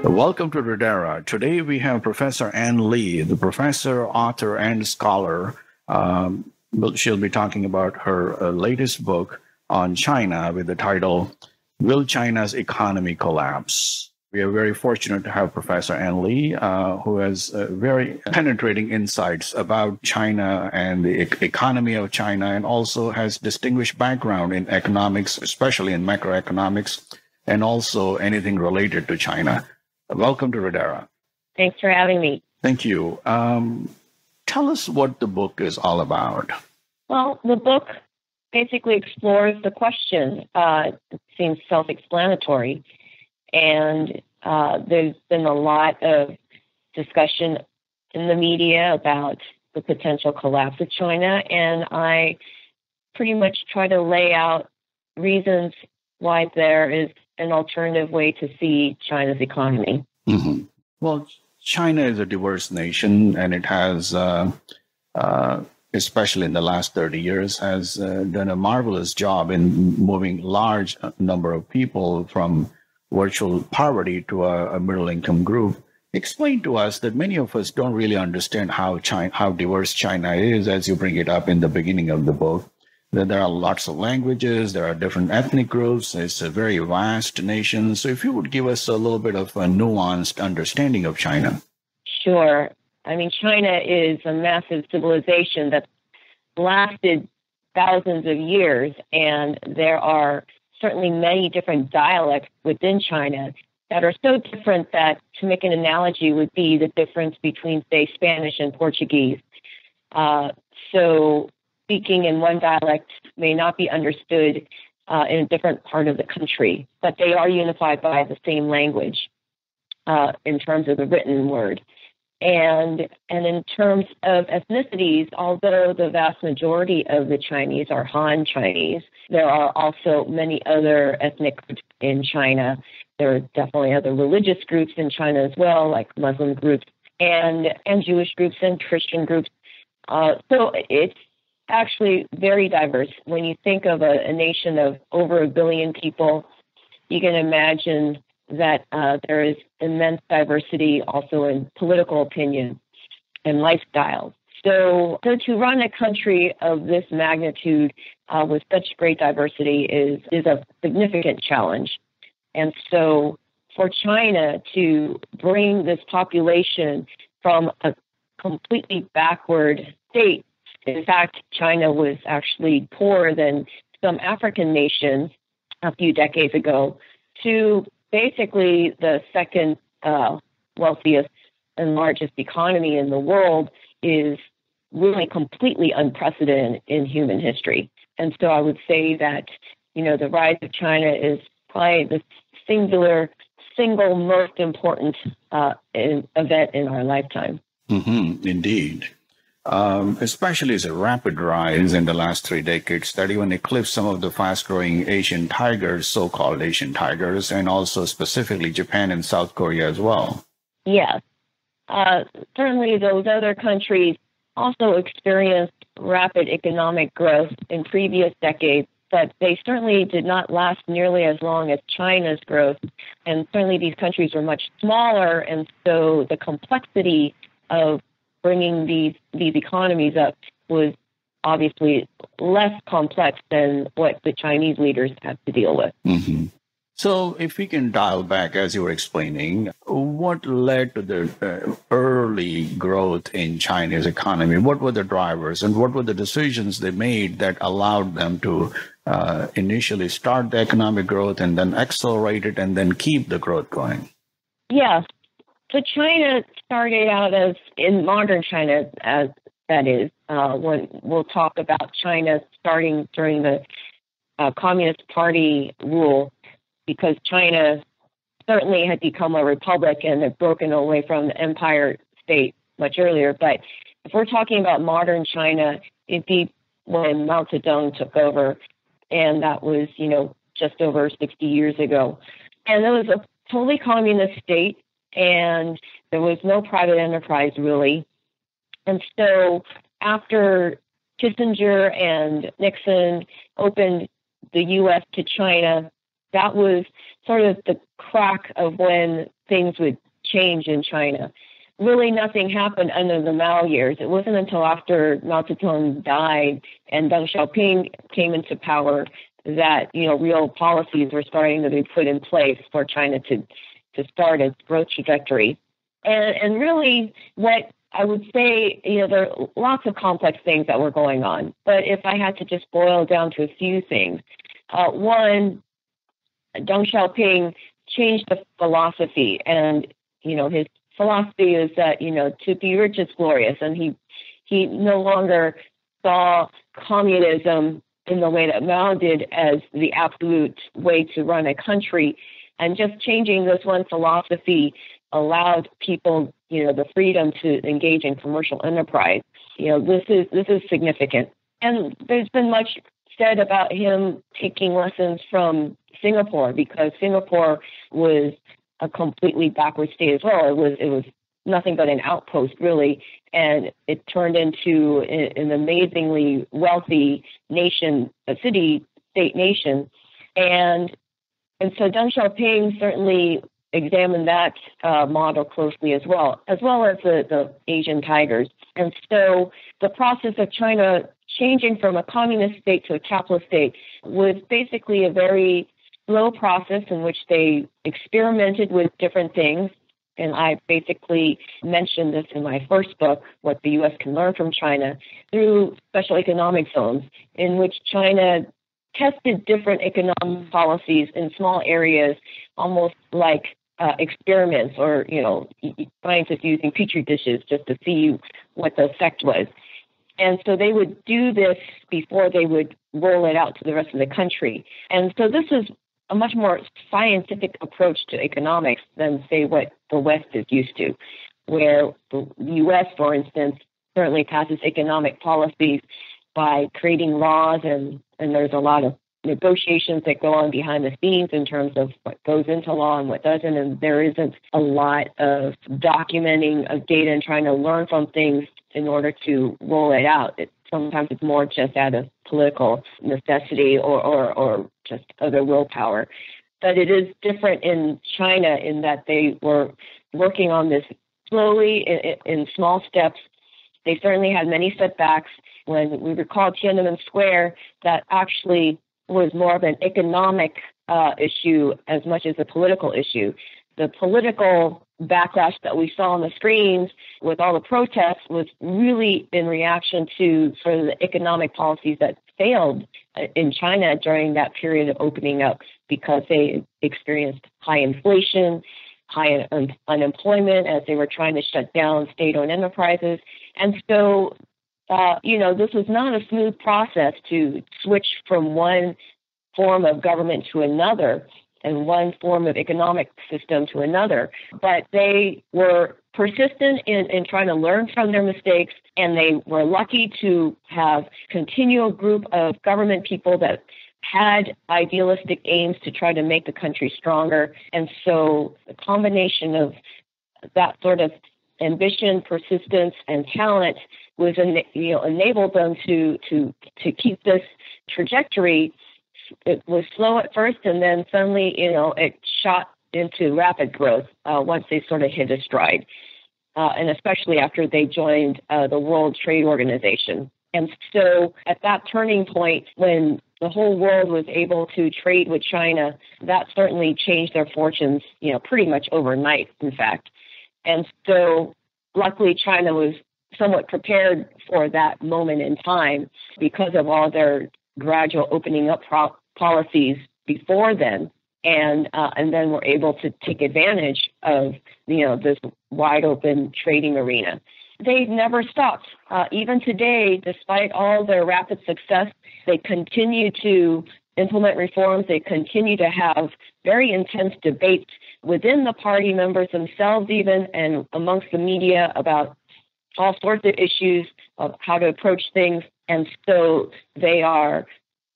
Welcome to Redera. Today we have Professor Ann Lee, the professor, author, and scholar. She'll be talking about her latest book on China with the title, Will China's Economy Collapse? We are very fortunate to have Professor Ann Lee, who has very penetrating insights about China and the economy of China, and also has distinguished background in economics, especially in macroeconomics, and also anything related to China. Welcome to Redera. Thanks for having me. Thank you. Tell us what the book is all about. Well, the book basically explores the question. It seems self-explanatory. And there's been a lot of discussion in the media about the potential collapse of China. And I pretty much try to lay out reasons why there is an alternative way to see China's economy. Mm-hmm. Well, China is a diverse nation, and it has, especially in the last 30 years, has done a marvelous job in moving large number of people from virtual poverty to a middle-income group. Explain to us that many of us don't really understand how diverse China is, as you bring it up in the beginning of the book. That there are lots of languages, there are different ethnic groups, it's a very vast nation. So if you would give us a little bit of a nuanced understanding of China. Sure. I mean, China is a massive civilization that lasted thousands of years, and there are certainly many different dialects within China that are so different that, to make an analogy, would be the difference between, say, Spanish and Portuguese. So speaking in one dialect may not be understood in a different part of the country, but they are unified by the same language in terms of the written word. And in terms of ethnicities, although the vast majority of the Chinese are Han Chinese, there are also many other ethnic groups in China. There are definitely other religious groups in China as well, like Muslim groups and Jewish groups and Christian groups. So it's actually very diverse. When you think of a nation of over 1 billion people, you can imagine that there is immense diversity also in political opinion and lifestyles. So to run a country of this magnitude with such great diversity is a significant challenge. And so for China to bring this population from a completely backward state, in fact, China was actually poorer than some African nations a few decades ago, to basically the second wealthiest and largest economy in the world is really completely unprecedented in human history. And so I would say that, the rise of China is probably the single most important event in our lifetime. Mm-hmm, indeed. Especially as a rapid rise in the last 3 decades that even eclipsed some of the fast-growing Asian tigers, so-called Asian tigers, and also specifically Japan and South Korea as well. Yes. Certainly those other countries also experienced rapid economic growth in previous decades, but they certainly did not last nearly as long as China's growth. And certainly these countries were much smaller, and so the complexity of bringing these economies up was obviously less complex than what the Chinese leaders had to deal with. Mm-hmm. So if we can dial back, as you were explaining, what led to the early growth in China's economy? What were the drivers and what were the decisions they made that allowed them to initially start the economic growth and then accelerate it and then keep the growth going? Yes. So China started out as, in modern China, as that is, when we'll talk about China starting during the Communist Party rule, because China certainly had become a republic and had broken away from the empire state much earlier. But if we're talking about modern China, it'd be when Mao Zedong took over, and that was, just over 60 years ago. And it was a totally communist state, and there was no private enterprise really. And so after Kissinger and Nixon opened the U.S. to China, that was sort of the crack of when things would change in China. Really nothing happened under the Mao years. It wasn't until after Mao Zedong died and Deng Xiaoping came into power that, real policies were starting to be put in place for China to start its growth trajectory. And really what I would say, there are lots of complex things that were going on. But if I had to just boil down to a few things, one, Deng Xiaoping changed the philosophy, and his philosophy is that to be rich is glorious, and he no longer saw communism in the way that Mao did as the absolute way to run a country, and just changing this one philosophy allowed people the freedom to engage in commercial enterprise. This is significant, and there's been much said about him taking lessons from Singapore, because Singapore was a completely backward state as well. It was nothing but an outpost, really, and it turned into an amazingly wealthy nation, a city-state nation, and so Deng Xiaoping certainly examined that model closely as well as the Asian tigers. And so the process of China changing from a communist state to a capitalist state was basically a very slow process in which they experimented with different things. And I basically mentioned this in my first book, What the U.S. Can Learn from China, through special economic zones, in which China tested different economic policies in small areas, almost like experiments, or, scientists using petri dishes just to see what the effect was. And so they would do this before they would roll it out to the rest of the country. And so this is a much more scientific approach to economics than, say, what the West is used to, where the U.S., for instance, certainly passes economic policies by creating laws, and there's a lot of negotiations that go on behind the scenes in terms of what goes into law and what doesn't, and there isn't a lot of documenting of data and trying to learn from things in order to roll it out. Sometimes it's more just out of political necessity or just other willpower. But it is different in China in that they were working on this slowly in small steps. They certainly had many setbacks. When we recall Tiananmen Square, that actually was more of an economic issue as much as a political issue. The political backlash that we saw on the screens with all the protests was really in reaction to sort of the economic policies that failed in China during that period of opening up, because they experienced high inflation, high unemployment as they were trying to shut down state-owned enterprises. And so, this was not a smooth process to switch from one form of government to another and one form of economic system to another. But they were persistent in trying to learn from their mistakes, and they were lucky to have a continual group of government people that had idealistic aims to try to make the country stronger. And so the combination of that sort of ambition, persistence, and talent was enabled them to keep this trajectory. It was slow at first, and then suddenly, it shot into rapid growth once they sort of hit a stride, and especially after they joined the World Trade Organization. And so at that turning point, when the whole world was able to trade with China, that certainly changed their fortunes, pretty much overnight, in fact. And so luckily, China was somewhat prepared for that moment in time because of all their gradual opening up policies before then, and then were able to take advantage of this wide open trading arena. They never stopped. Even today, despite all their rapid success, they continue to implement reforms. They continue to have very intense debates within the party members themselves, even, and amongst the media about all sorts of issues of how to approach things. And so they are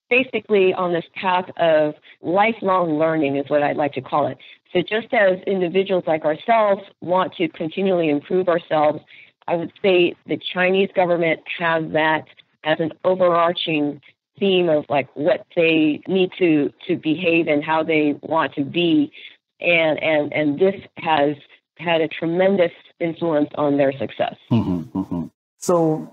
basically on this path of lifelong learning, is what I'd like to call it. So just as individuals like ourselves want to continually improve ourselves, I would say the Chinese government has that as an overarching theme of like what they need to behave and how they want to be. And this has had a tremendous influence on their success. So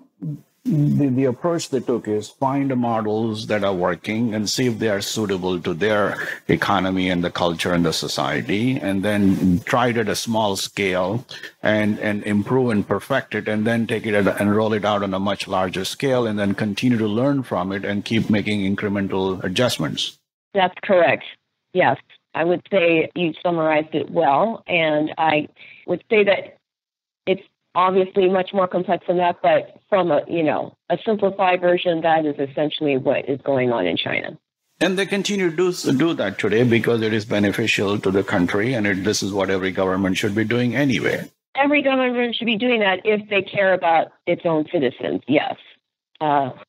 the approach they took is find the models that are working and see if they are suitable to their economy and the culture and the society, and then try it at a small scale and improve and perfect it, and then take it and roll it out on a much larger scale, and then continue to learn from it and keep making incremental adjustments. That's correct. Yes, I would say you summarized it well, and I would say that it's obviously much more complex than that, but from a simplified version, that is essentially what is going on in China. And they continue to do that today because it is beneficial to the country, and this is what every government should be doing anyway. Every government should be doing that if they care about its own citizens, yes.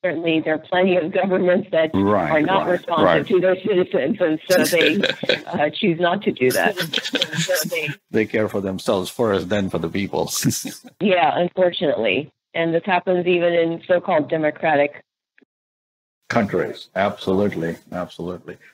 Certainly, there are plenty of governments that are not responsive to their citizens, and so they choose not to do that. So they care for themselves first, then for the people. Yeah, unfortunately. And this happens even in so-called democratic countries. Absolutely.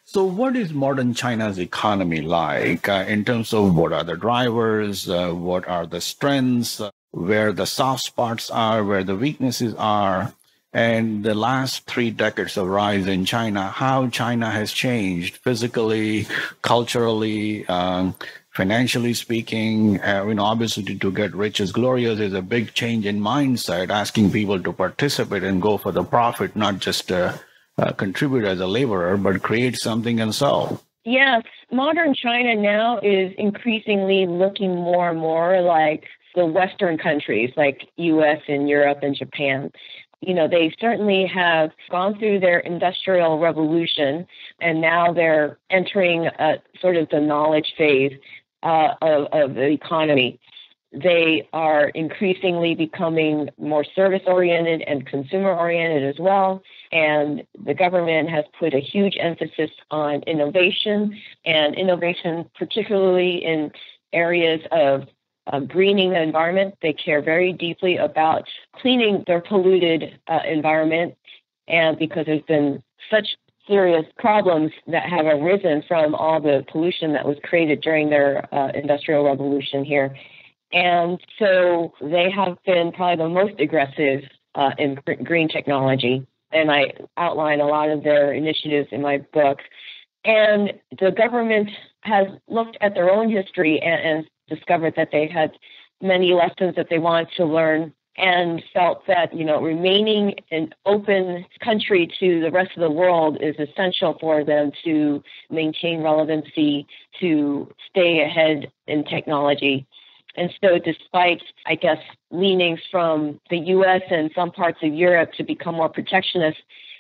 So what is modern China's economy like in terms of what are the drivers, what are the strengths, where the soft spots are, where the weaknesses are? And the last 3 decades of rise in China, how China has changed physically, culturally, financially speaking. Obviously to get rich is glorious is a big change in mindset, asking people to participate and go for the profit, not just contribute as a laborer, but create something and sell. Yes, modern China now is increasingly looking more and more like the Western countries, like U.S. and Europe and Japan. They certainly have gone through their industrial revolution, and now they're entering sort of the knowledge phase of the economy. They are increasingly becoming more service-oriented and consumer-oriented as well, and the government has put a huge emphasis on innovation, and innovation particularly in areas of greening the environment. They care very deeply about cleaning their polluted environment, and because there's been such serious problems that have arisen from all the pollution that was created during their industrial revolution here. And so they have been probably the most aggressive in green technology, and I outline a lot of their initiatives in my book. And the government has looked at their own history and discovered that they had many lessons that they wanted to learn, and felt that, remaining an open country to the rest of the world is essential for them to maintain relevancy, to stay ahead in technology. And so despite, I guess, leanings from the U.S. and some parts of Europe to become more protectionist,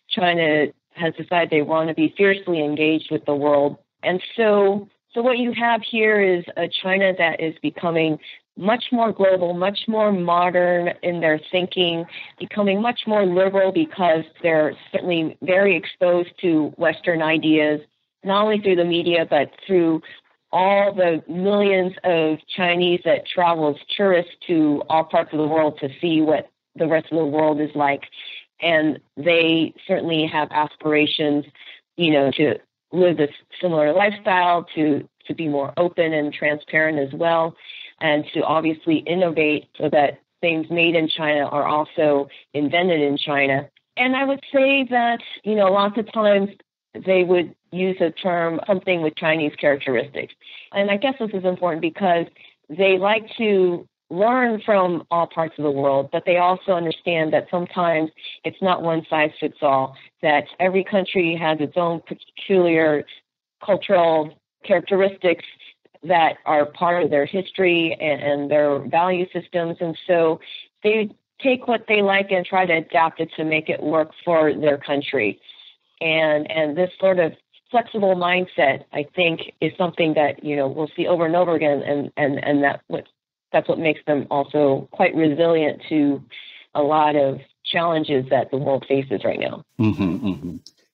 China has decided they want to be fiercely engaged with the world. And so what you have here is a China that is becoming much more global, much more modern in their thinking, becoming much more liberal because they're certainly very exposed to Western ideas, not only through the media, but through all the millions of Chinese that travel as tourists to all parts of the world to see what the rest of the world is like. And they certainly have aspirations, to live a similar lifestyle, to be more open and transparent as well, and to obviously innovate so that things made in China are also invented in China. And I would say that, lots of times they would use a term, something with Chinese characteristics. And I guess this is important because they like to learn from all parts of the world, but they also understand that sometimes it's not one size fits all, that every country has its own peculiar cultural characteristics that are part of their history and their value systems. And so they take what they like and try to adapt it to make it work for their country. And this sort of flexible mindset, I think, is something that, we'll see over and over again. And that's what makes them also quite resilient to a lot of challenges that the world faces right now.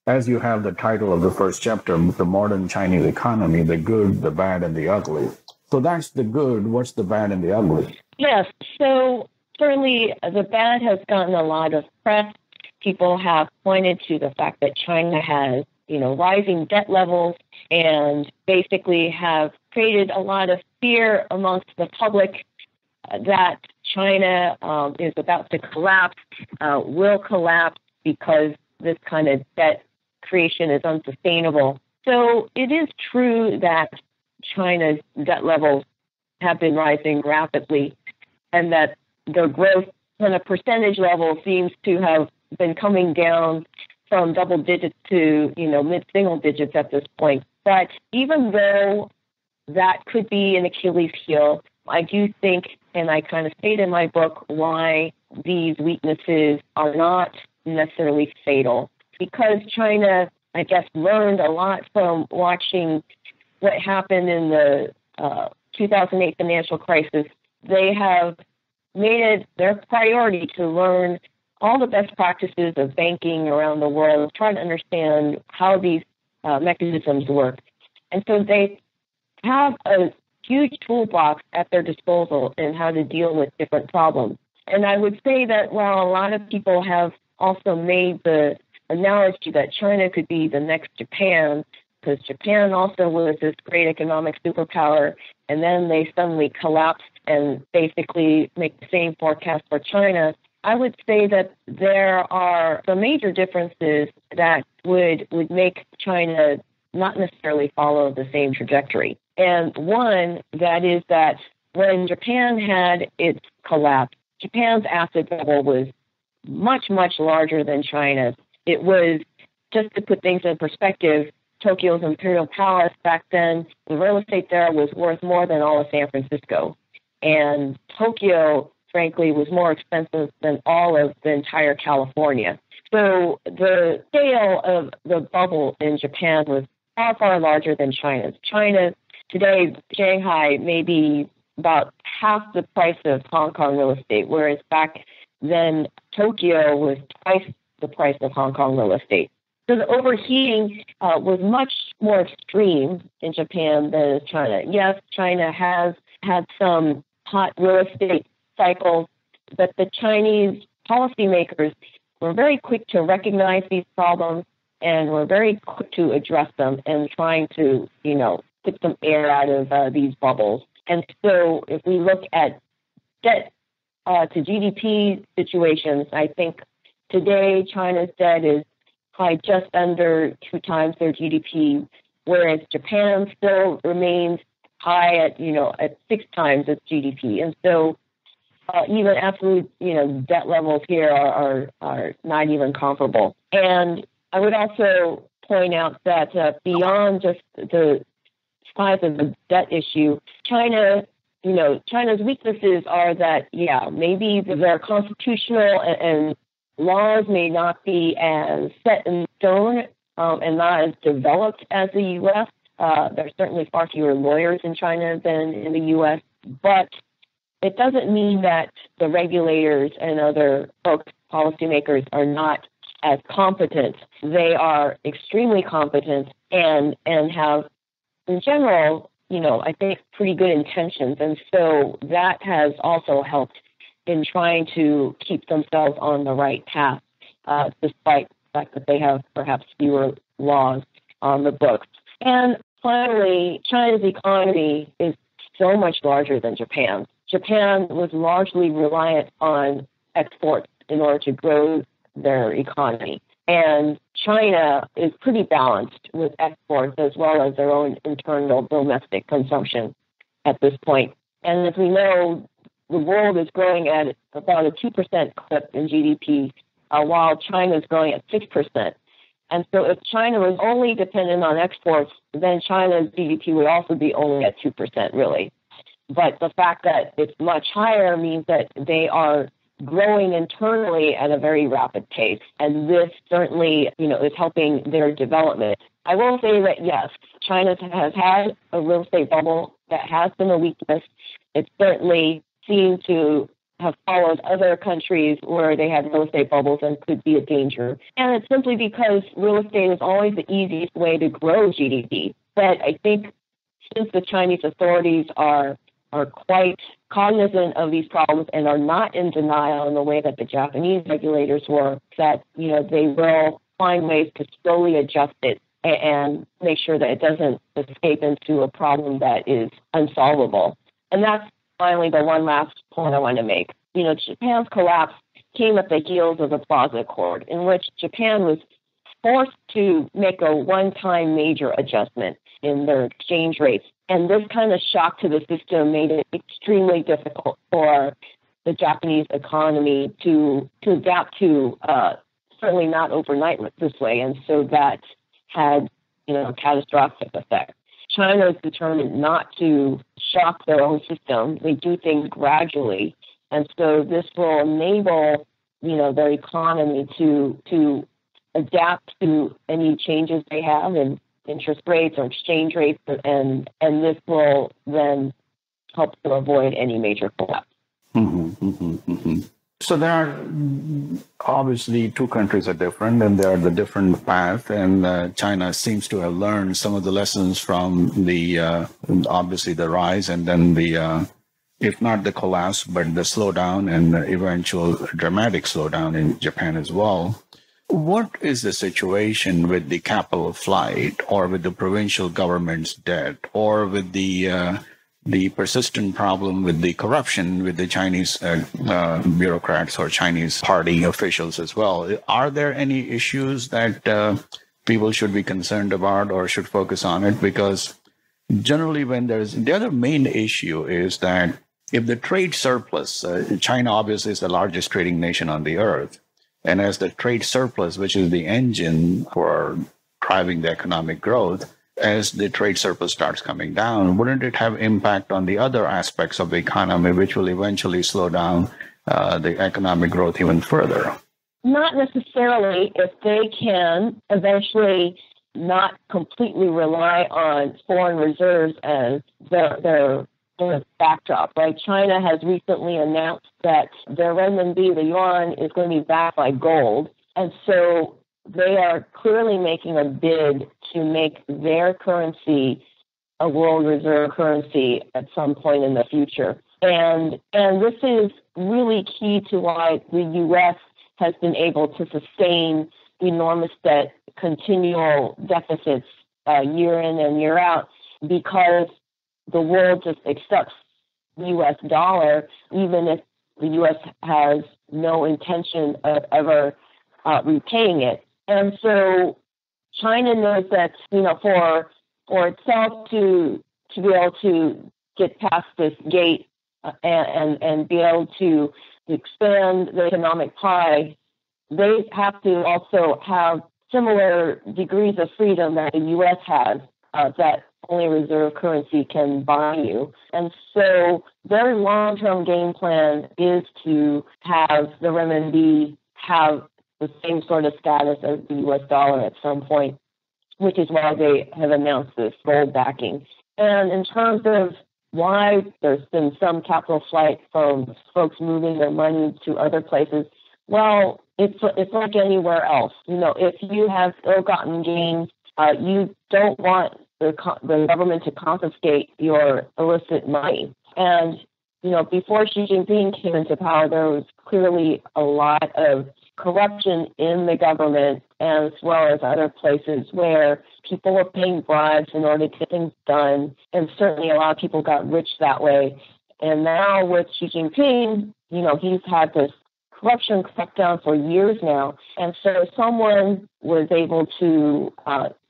As you have the title of the first chapter, The Modern Chinese Economy, the good, the bad, and the ugly. So that's the good. What's the bad and the ugly? Yes. So certainly the bad has gotten a lot of press. people have pointed to the fact that China has, rising debt levels and basically have created a lot of fear amongst the public that China is about to collapse, will collapse because this kind of debt creation is unsustainable. So it is true that China's debt levels have been rising rapidly and that the growth on a percentage level seems to have been coming down from double digits to, mid-single digits at this point. But even though that could be an Achilles heel, I do think, and I kind of state in my book, why these weaknesses are not necessarily fatal. Because China, I guess, learned a lot from watching what happened in the 2008 financial crisis. They have made it their priority to learn all the best practices of banking around the world, try to understand how these mechanisms work. And so they have a huge toolbox at their disposal in how to deal with different problems. And I would say that while a lot of people have also made the analogy that China could be the next Japan, because Japan also was this great economic superpower, and then they suddenly collapsed and basically make the same forecast for China. I would say that there are some major differences that would make China not necessarily follow the same trajectory. And one, that is that when Japan had its collapse, Japan's asset bubble was much, much larger than China's. It was, just to put things in perspective, Tokyo's Imperial Palace back then, the real estate there was worth more than all of San Francisco. And Tokyo, frankly, was more expensive than all of the entire California. So the scale of the bubble in Japan was far, far larger than China's. China, today, Shanghai may be about half the price of Hong Kong real estate, whereas back then Tokyo was twice the price of Hong Kong real estate. So the overheating was much more extreme in Japan than China. Yes, China has had some hot real estate cycles, but the Chinese policymakers were very quick to recognize these problems and were very quick to address them and trying to, put some air out of these bubbles. And so if we look at debt to GDP situations, I think today China's debt is probably just under 2 times their GDP, whereas Japan still remains high at 6 times its GDP. And so even absolute, debt levels here are not even comparable. And I would also point out that beyond just the size of the debt issue, China's weaknesses are that, maybe their constitutional and laws may not be as set in stone and not as developed as the U.S. There's certainly far fewer lawyers in China than in the U.S., but it doesn't mean that the regulators and other folks, policymakers, are not as competent. They are extremely competent and have, in general, I think pretty good intentions. And so that has also helped in trying to keep themselves on the right path, despite the fact that they have perhaps fewer laws on the books. And finally, China's economy is so much larger than Japan's. Japan was largely reliant on exports in order to grow their economy. And China is pretty balanced with exports as well as their own internal domestic consumption at this point. And as we know, the world is growing at about a 2% clip in GDP, while China is growing at 6%. And so if China was only dependent on exports, then China's GDP would also be only at 2%, really. But the fact that it's much higher means that they are growing internally at a very rapid pace. And this certainly, is helping their development. I will say that, yes, China has had a real estate bubble that has been a weakness. It certainly seemed to have followed other countries where they had real estate bubbles and could be a danger. And it's simply because real estate is always the easiest way to grow GDP. But I think since the Chinese authorities are are quite cognizant of these problems and are not in denial in the way that the Japanese regulators were, that, they will find ways to slowly adjust it and make sure that it doesn't escape into a problem that is unsolvable. And that's finally the one last point I want to make. Japan's collapse came at the heels of the Plaza Accord, in which Japan was forced to make a one-time major adjustment in their exchange rates. And this kind of shock to the system made it extremely difficult for the Japanese economy to adapt to, certainly not overnight this way. And so that had, a catastrophic effect. China is determined not to shock their own system. They do things gradually. And so this will enable, their economy to adapt to any changes they have in interest rates or exchange rates, and this will then help to avoid any major collapse. So there are obviously two countries are different, and they are the different path. And China seems to have learned some of the lessons from the obviously the rise, and then the if not the collapse, but the slowdown and the eventual dramatic slowdown in Japan as well. What is the situation with the capital flight, or with the provincial government's debt, or with the persistent problem with the corruption with the Chinese bureaucrats or Chinese party officials as well? Are there any issues that people should be concerned about or should focus on it? Because generally when the other main issue is that if the trade surplus, China obviously is the largest trading nation on the earth, and as the trade surplus, which is the engine for driving the economic growth, as the trade surplus starts coming down, wouldn't it have impact on the other aspects of the economy, which will eventually slow down the economic growth even further? Not necessarily, if they can eventually not completely rely on foreign reserves as their backdrop, right? China has recently announced that their renminbi, the yuan, is going to be backed by gold. And so they are clearly making a bid to make their currency a world reserve currency at some point in the future. And this is really key to why the U.S. has been able to sustain enormous debt, continual deficits year in and year out, because the world just accepts the U.S. dollar, even if the U.S. has no intention of ever repaying it. And so China knows that, for itself to be able to get past this gate and be able to expand the economic pie, they have to also have similar degrees of freedom that the U.S. has, that only reserve currency can buy you. And so their long-term game plan is to have the renminbi have the same sort of status as the U.S. dollar at some point, which is why they have announced this gold backing. And in terms of why there's been some capital flight from folks moving their money to other places, well, it's like anywhere else. If you have ill-gotten gains, you don't want the government to confiscate your illicit money. And, before Xi Jinping came into power, there was clearly a lot of corruption in the government, as well as other places where people were paying bribes in order to get things done. And certainly a lot of people got rich that way. And now with Xi Jinping, he's had this corruption crackdown for years now. And so someone was able to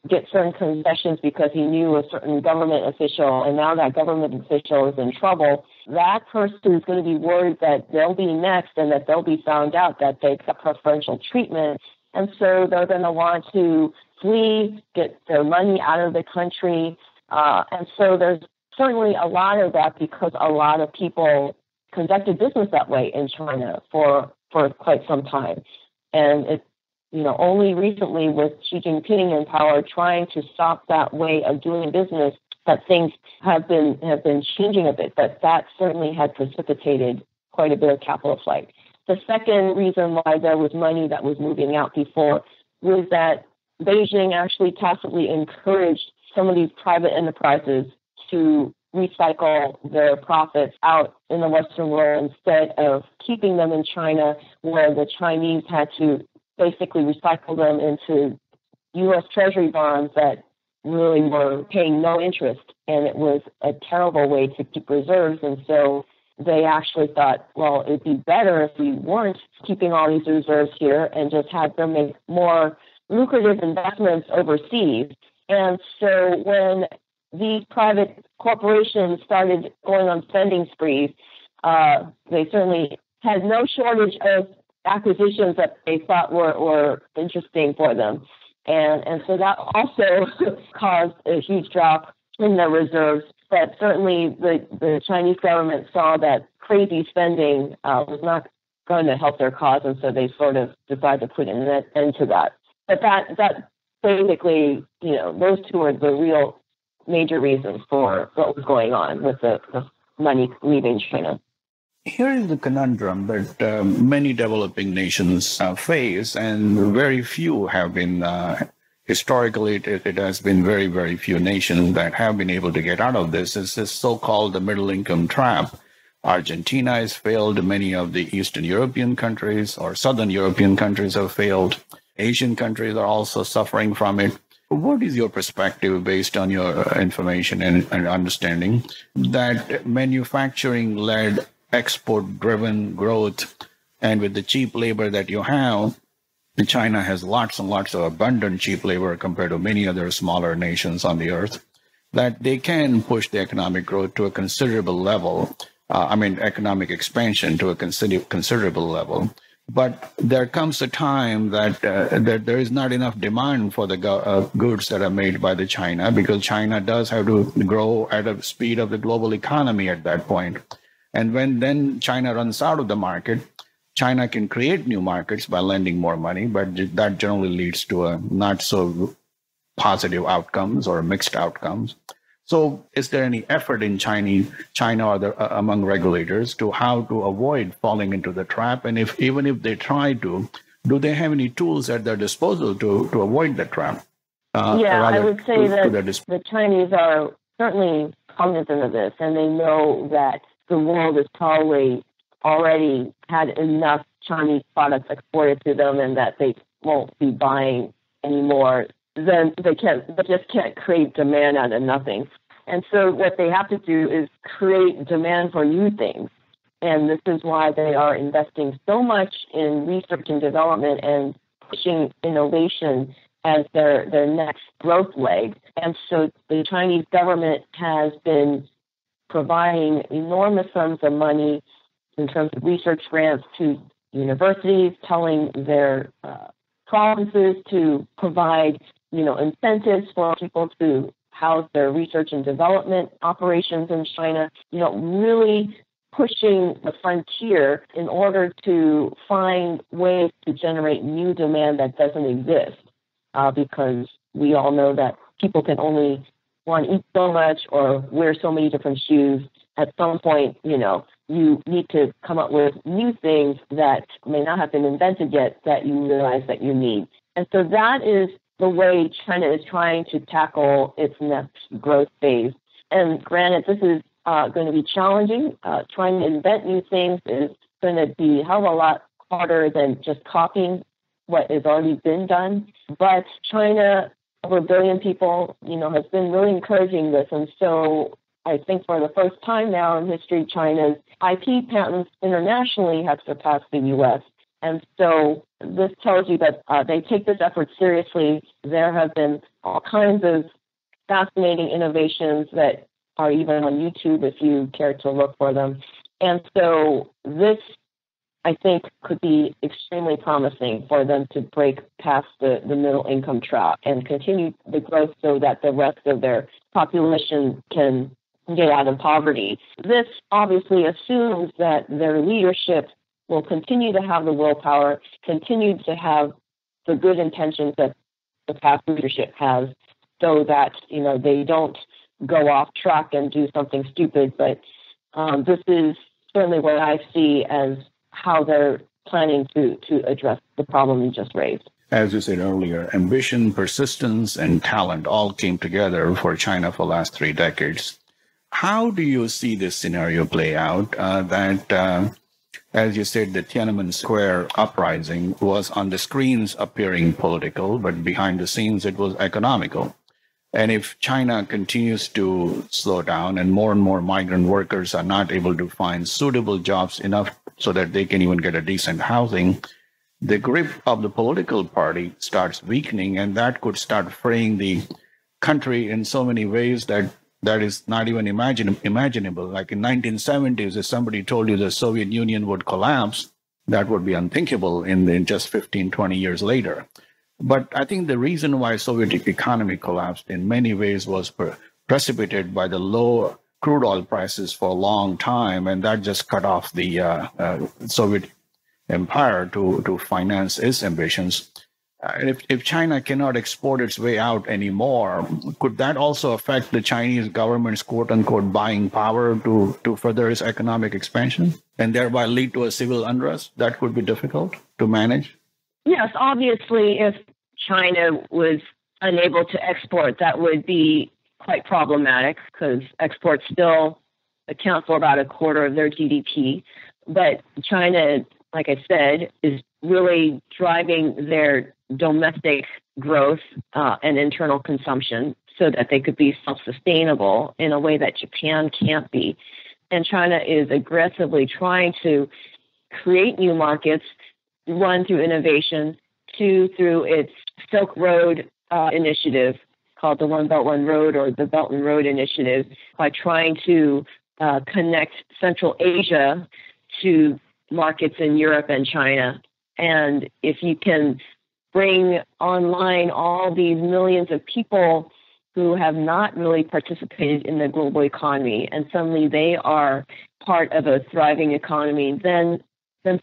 get certain concessions because he knew a certain government official, and now that government official is in trouble. That person is going to be worried that they'll be next and that they'll be found out that they got preferential treatment. And so they're going to want to flee, get their money out of the country. And so there's certainly a lot of that, because a lot of people conducted business that way in China for quite some time. And it, only recently with Xi Jinping in power trying to stop that way of doing business, that things have been changing a bit, but that certainly had precipitated quite a bit of capital flight. The second reason why there was money that was moving out before was that Beijing actually tacitly encouraged some of these private enterprises to recycle their profits out in the Western world instead of keeping them in China, where the Chinese had to basically recycle them into U.S. Treasury bonds that really were paying no interest. And it was a terrible way to keep reserves. And so they actually thought, well, it'd be better if we weren't keeping all these reserves here and just had them make more lucrative investments overseas. And so when these private corporations started going on spending sprees, they certainly had no shortage of acquisitions that they thought were interesting for them. And so that also caused a huge drop in their reserves. But certainly the Chinese government saw that crazy spending was not going to help their cause, and so they sort of decided to put an end to that. But that basically, those two are the real major reasons for what was going on with the money leaving China. Here is the conundrum that many developing nations face, and very few have been, historically, it has been very, very few nations that have been able to get out of this. It's this so-called the middle income trap. Argentina has failed. Many of the Eastern European countries or Southern European countries have failed. Asian countries are also suffering from it. What is your perspective based on your information and understanding that manufacturing-led export-driven growth, and with the cheap labor that you have, China has lots and lots of abundant cheap labor compared to many other smaller nations on the earth, that they can push the economic growth to a considerable level, economic expansion to a considerable level. But there comes a time that there is not enough demand for the goods that are made by the China, because China does have to grow at a speed of the global economy at that point. And when then China runs out of the market, China can create new markets by lending more money, but that generally leads to a not so positive outcomes or mixed outcomes. So is there any effort in China or among regulators to how to avoid falling into the trap? And even if they try to, do they have any tools at their disposal to avoid the trap? I would say that the Chinese are certainly cognizant of this, and they know that the world has probably already had enough Chinese products exported to them, and that they won't be buying anymore. Then they just can't create demand out of nothing. And so what they have to do is create demand for new things. And this is why they are investing so much in research and development and pushing innovation as their next growth leg. And so the Chinese government has been providing enormous sums of money in terms of research grants to universities, telling their provinces to provide, incentives for people to house their research and development operations in China, really pushing the frontier in order to find ways to generate new demand that doesn't exist, because we all know that people can only want to eat so much or wear so many different shoes. At some point, you need to come up with new things that may not have been invented yet that you realize that you need. And so that is the way China is trying to tackle its next growth phase. And granted, this is going to be challenging. Trying to invent new things is going to be a hell of a lot harder than just copying what has already been done. But China, over 1 billion people, has been really encouraging this. And so I think for the first time now in history, China's IP patents internationally have surpassed the U.S. And so this tells you that they take this effort seriously. There have been all kinds of fascinating innovations that are even on YouTube if you care to look for them. And so this, I think, could be extremely promising for them to break past the middle income trap and continue the growth so that the rest of their population can get out of poverty. This obviously assumes that their leadership will continue to have the willpower, continue to have the good intentions that the past leadership has, so that they don't go off track and do something stupid. But this is certainly what I see as how they're planning to address the problem you just raised. As you said earlier, ambition, persistence, and talent all came together for China for the last 3 decades. how do you see this scenario play out? As you said, the Tiananmen Square uprising was on the screens appearing political, but behind the scenes it was economical. And if China continues to slow down and more migrant workers are not able to find suitable jobs enough so that they can even get a decent housing, the grip of the political party starts weakening, and that could start fraying the country in so many ways that is not even imaginable. Like in 1970s, if somebody told you the Soviet Union would collapse, that would be unthinkable in just 15, 20 years later. But I think the reason why Soviet economy collapsed in many ways was precipitated by the low crude oil prices for a long time, and that just cut off the Soviet empire to finance its ambitions. And if China cannot export its way out anymore, could that also affect the Chinese government's quote-unquote buying power to further its economic expansion and thereby lead to a civil unrest that could be difficult to manage? Yes, obviously, if China was unable to export, that would be quite problematic because exports still account for about a quarter of their GDP. But China, like I said, is really driving their domestic growth and internal consumption so that they could be self-sustainable in a way that Japan can't be. And China is aggressively trying to create new markets, one, through innovation, two, through its Silk Road initiative called the One Belt, One Road, or the Belt and Road Initiative, by trying to connect Central Asia to markets in Europe and China. And if you can bring online all these millions of people who have not really participated in the global economy, and suddenly they are part of a thriving economy, then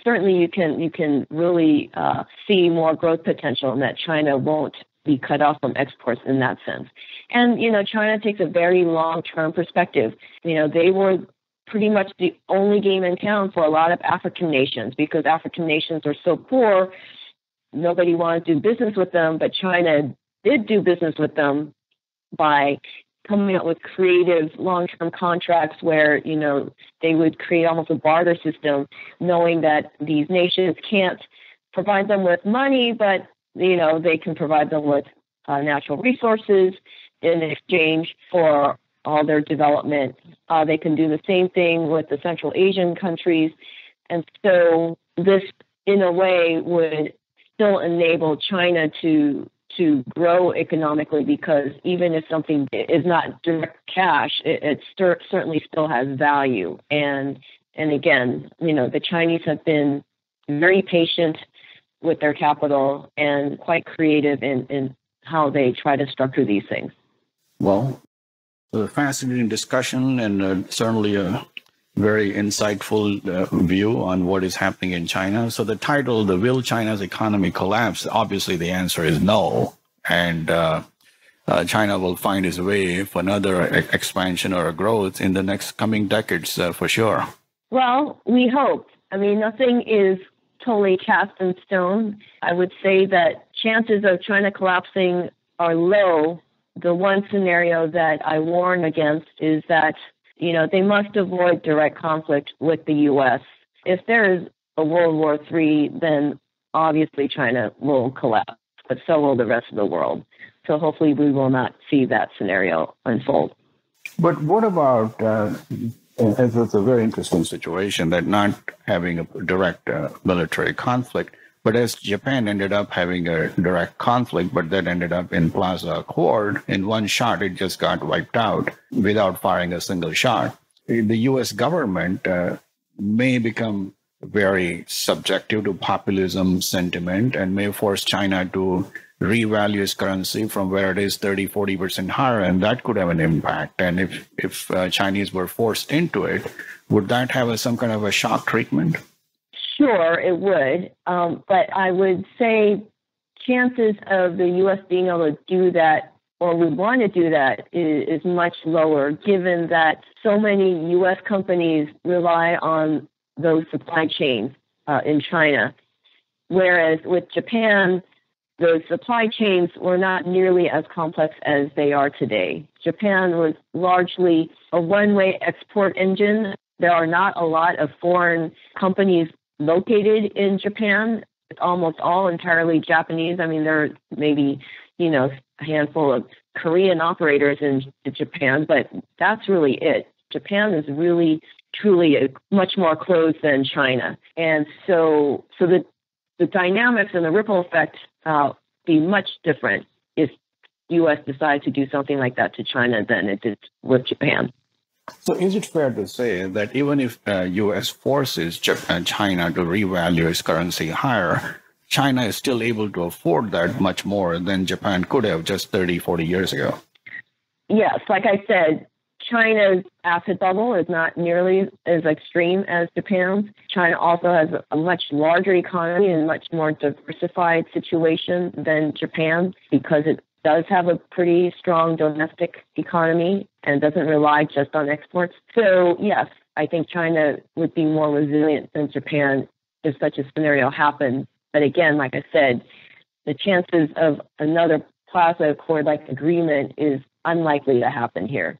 certainly you can really see more growth potential, and that China won't be cut off from exports in that sense. And, China takes a very long-term perspective. They were pretty much the only game in town for a lot of African nations because African nations are so poor, nobody wanted to do business with them, but China did do business with them by coming up with creative long-term contracts where, they would create almost a barter system, knowing that these nations can't provide them with money, but, they can provide them with natural resources in exchange for all their development. They can do the same thing with the Central Asian countries. And so this, in a way, would still enable China to grow economically, because even if something is not direct cash, it certainly still has value. And again, the Chinese have been very patient with their capital and quite creative in how they try to structure these things. Well, a fascinating discussion and certainly a very insightful view on what is happening in China. So the title, Will China's Economy Collapse? Obviously, the answer is no. And China will find its way for another expansion or a growth in the next coming decades, for sure. Well, we hope. I mean, nothing is totally cast in stone. I would say that chances of China collapsing are low. The one scenario that I warn against is that, they must avoid direct conflict with the U.S. If there is a World War III, then obviously China will collapse, but so will the rest of the world. So hopefully we will not see that scenario unfold. But what about, it's a very interesting situation that not having a direct military conflict, but as Japan ended up having a direct conflict, but that ended up in Plaza Accord, in one shot, it just got wiped out without firing a single shot. The U.S. government may become very subjective to populism sentiment and may force China to revalue its currency from where it is 30-40% higher, and that could have an impact. And if Chinese were forced into it, would that have some kind of a shock treatment? Sure, it would. But I would say chances of the U.S. being able to do that, or would want to do that, is much lower, given that so many U.S. companies rely on those supply chains in China. Whereas with Japan, the supply chains were not nearly as complex as they are today. Japan was largely a one-way export engine. There are not a lot of foreign companies located in Japan. It's almost all entirely Japanese. I mean, there are maybe, a handful of Korean operators in Japan, but that's really it. Japan is really, truly much more closed than China. And so the dynamics and the ripple effect be much different if U.S. decides to do something like that to China than it did with Japan. So is it fair to say that even if U.S. forces China to revalue its currency higher, China is still able to afford that much more than Japan could have just 30, 40 years ago? Yes, like I said, China's asset bubble is not nearly as extreme as Japan's. China also has a much larger economy and much more diversified situation than Japan because it does have a pretty strong domestic economy and doesn't rely just on exports. So, yes, I think China would be more resilient than Japan if such a scenario happens. But again, like I said, the chances of another Plaza Accord-like agreement is unlikely to happen here,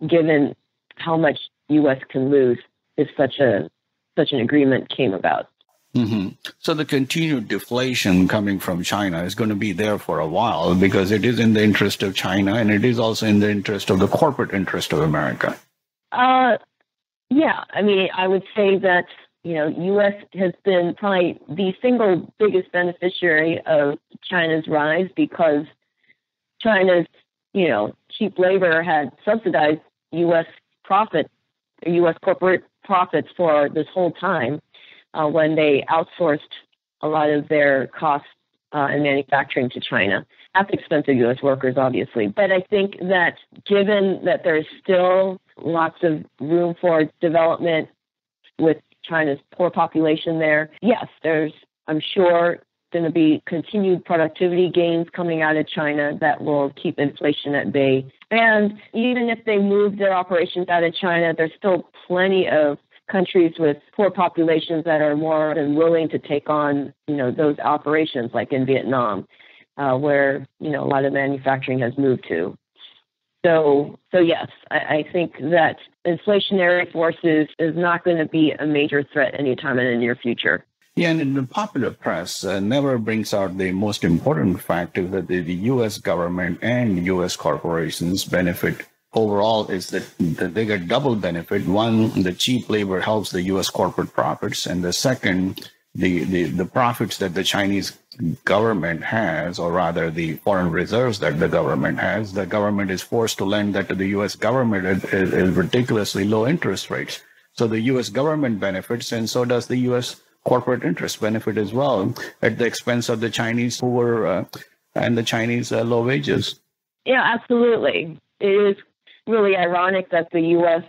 given how much U.S. can lose if such an agreement came about. Mm-hmm. So the continued deflation coming from China is going to be there for a while because it is in the interest of China and it is also in the interest of the corporate interest of America. Yeah, I mean, I would say that, U.S. has been probably the single biggest beneficiary of China's rise because China's, cheap labor had subsidized U.S. profits, U.S. corporate profits for this whole time when they outsourced a lot of their costs and manufacturing to China at the expense of U.S. workers, obviously. But I think that given that there's still lots of room for development with China's poor population there, yes, there's, I'm sure, going to be continued productivity gains coming out of China that will keep inflation at bay. And even if they move their operations out of China, there's still plenty of countries with poor populations that are more than willing to take on, those operations, like in Vietnam, where, a lot of manufacturing has moved to. So yes, I think that inflationary forces is not going to be a major threat anytime in the near future. Yeah, and in the popular press never brings out the most important fact is that the U.S. government and U.S. corporations benefit. Overall is that they get double benefit. One, the cheap labor helps the U.S. corporate profits, and the second, the profits that the Chinese government has, or rather the foreign reserves that the government has, the government is forced to lend that to the U.S. government at ridiculously low interest rates. So the U.S. government benefits, and so does the U.S. corporate interest benefit as well, at the expense of the Chinese poor and the Chinese low wages. Yeah, absolutely. It is really ironic that the U.S.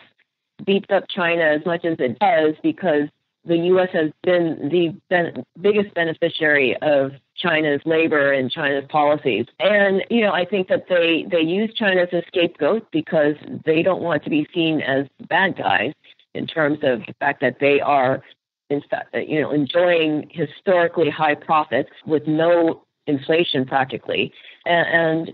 beats up China as much as it does because the U.S. has been the biggest beneficiary of China's labor and China's policies. And, I think that they use China as a scapegoat because they don't want to be seen as bad guys in terms of the fact that they are, in fact, enjoying historically high profits with no inflation practically. And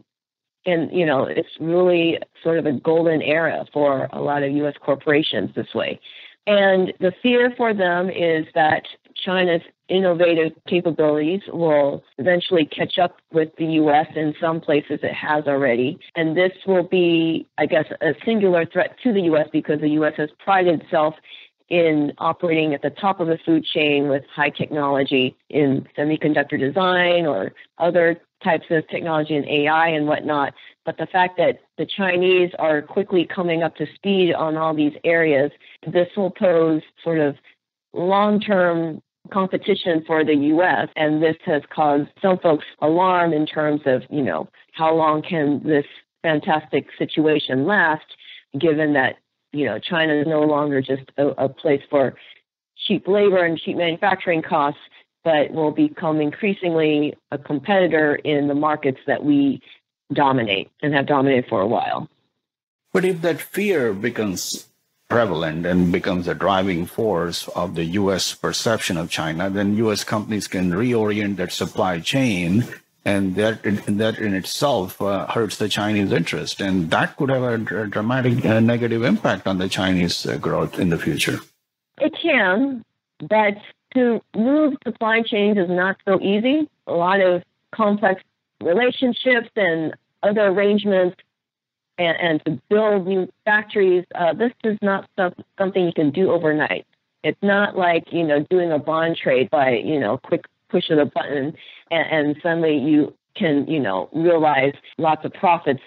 it's really sort of a golden era for a lot of U.S. corporations this way. And the fear for them is that China's innovative capabilities will eventually catch up with the U.S. in some places it has already. And this will be, I guess, a singular threat to the U.S. because the U.S. has prided itself in operating at the top of the food chain with high technology in semiconductor design or other types of technology in AI and whatnot. But the fact that the Chinese are quickly coming up to speed on all these areas, this will pose sort of long-term competition for the U.S. And this has caused some folks alarm in terms of, how long can this fantastic situation last, given that, China is no longer just a place for cheap labor and cheap manufacturing costs, but will become increasingly a competitor in the markets that we dominate and have dominated for a while. But if that fear becomes prevalent and becomes a driving force of the U.S. perception of China, then U.S. companies can reorient their supply chain And that in itself hurts the Chinese interest. And that could have a dramatic negative impact on the Chinese growth in the future. It can, but to move supply chains is not so easy. A lot of complex relationships and other arrangements, and to build new factories, this is not something you can do overnight. It's not like, doing a bond trade by, quick push of a button and suddenly you can, realize lots of profits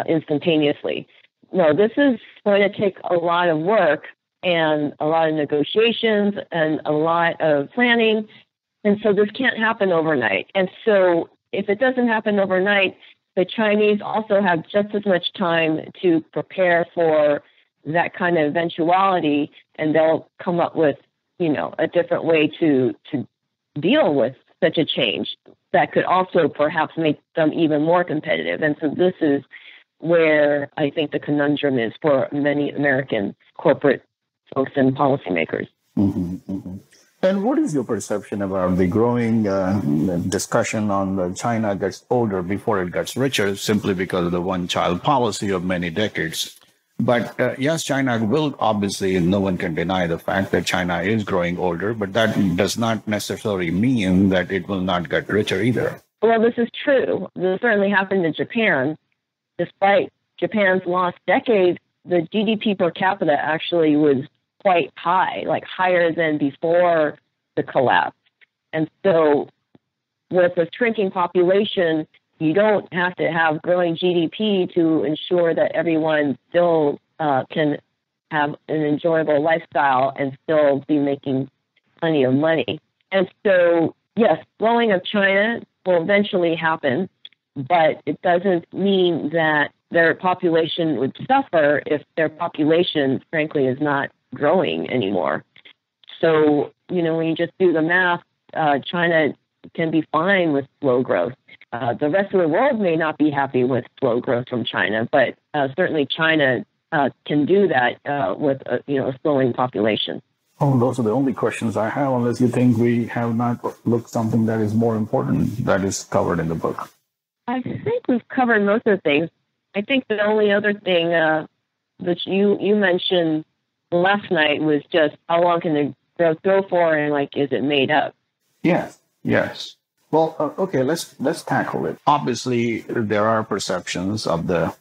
instantaneously. No, this is going to take a lot of work and a lot of negotiations and a lot of planning. And so this can't happen overnight. And so if it doesn't happen overnight, the Chinese also have just as much time to prepare for that kind of eventuality, and they'll come up with, a different way to deal with such a change that could also perhaps make them even more competitive. And so this is where I think the conundrum is for many American corporate folks and policymakers. Mm-hmm, mm-hmm. And what is your perception about the growing discussion on the China gets older before it gets richer, simply because of the one-child policy of many decades? But yes, China will obviously, no one can deny the fact that China is growing older, but that does not necessarily mean that it will not get richer either. Well, this is true. This certainly happened in Japan. Despite Japan's lost decades, the GDP per capita actually was quite high, like higher than before the collapse. And so with a shrinking population, you don't have to have growing GDP to ensure that everyone still can have an enjoyable lifestyle and still be making plenty of money. And so, yes, growing of China will eventually happen, but it doesn't mean that their population would suffer if their population, frankly, is not growing anymore. So, when you just do the math, China can be fine with slow growth. The rest of the world may not be happy with slow growth from China, but certainly China can do that with a slowing population. Oh, those are the only questions I have, unless you think we have not looked something that is more important that is covered in the book. I think we've covered most of the things. I think the only other thing that you mentioned last night was just how long can the growth go for, and is it made up? Yes. Well, okay, let's tackle it. Obviously, there are perceptions of the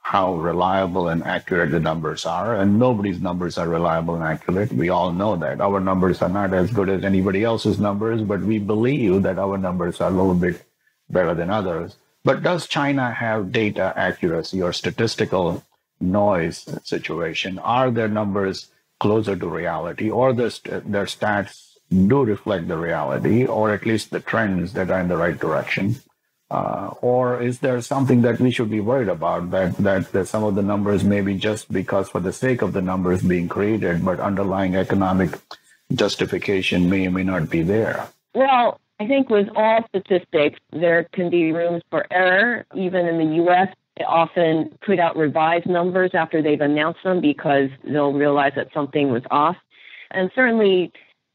how reliable and accurate the numbers are, and nobody's numbers are reliable and accurate. We all know that. Our numbers are not as good as anybody else's numbers, but we believe that our numbers are a little bit better than others. But does China have data accuracy or statistical noise situation? Are their numbers closer to reality, or their stats do reflect the reality, or at least the trends that are in the right direction? Or is there something that we should be worried about, that some of the numbers may be just because for the sake of the numbers being created, but underlying economic justification may or may not be there? Well, I think with all statistics, there can be rooms for error. Even in the U.S., they often put out revised numbers after they've announced them because they'll realize that something was off. And certainly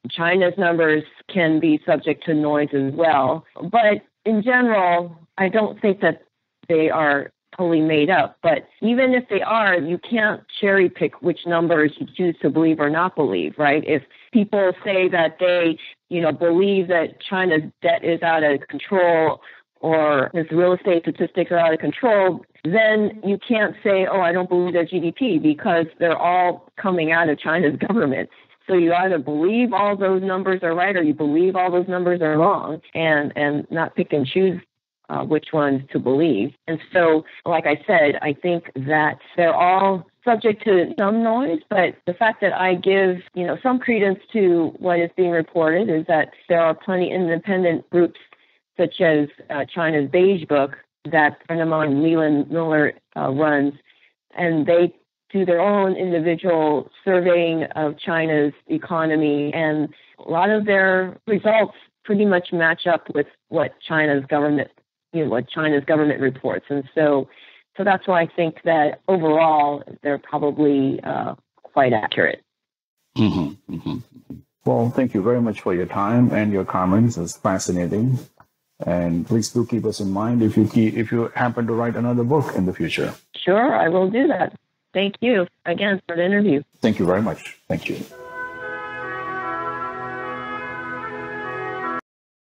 China's numbers can be subject to noise as well. But in general, I don't think that they are totally made up. But even if they are, you can't cherry pick which numbers you choose to believe or not believe, right? If people say that they, believe that China's debt is out of control or its real estate statistics are out of control, then you can't say, oh, I don't believe their GDP, because they're all coming out of China's government. So you either believe all those numbers are right or you believe all those numbers are wrong, and not pick and choose which ones to believe. And so, like I said, I think that they're all subject to some noise, but the fact that I give, some credence to what is being reported is that there are plenty of independent groups, such as China's Beige Book, that a friend of mine, Leland Miller, runs, and they do their own individual surveying of China's economy, and a lot of their results pretty much match up with what China's government reports. And so that's why I think that overall they're probably quite accurate. Mm-hmm, mm-hmm. Well, thank you very much for your time and your comments. It's fascinating. And please do keep us in mind if you happen to write another book in the future. Sure, I will do that. Thank you again for the interview. Thank you very much. Thank you.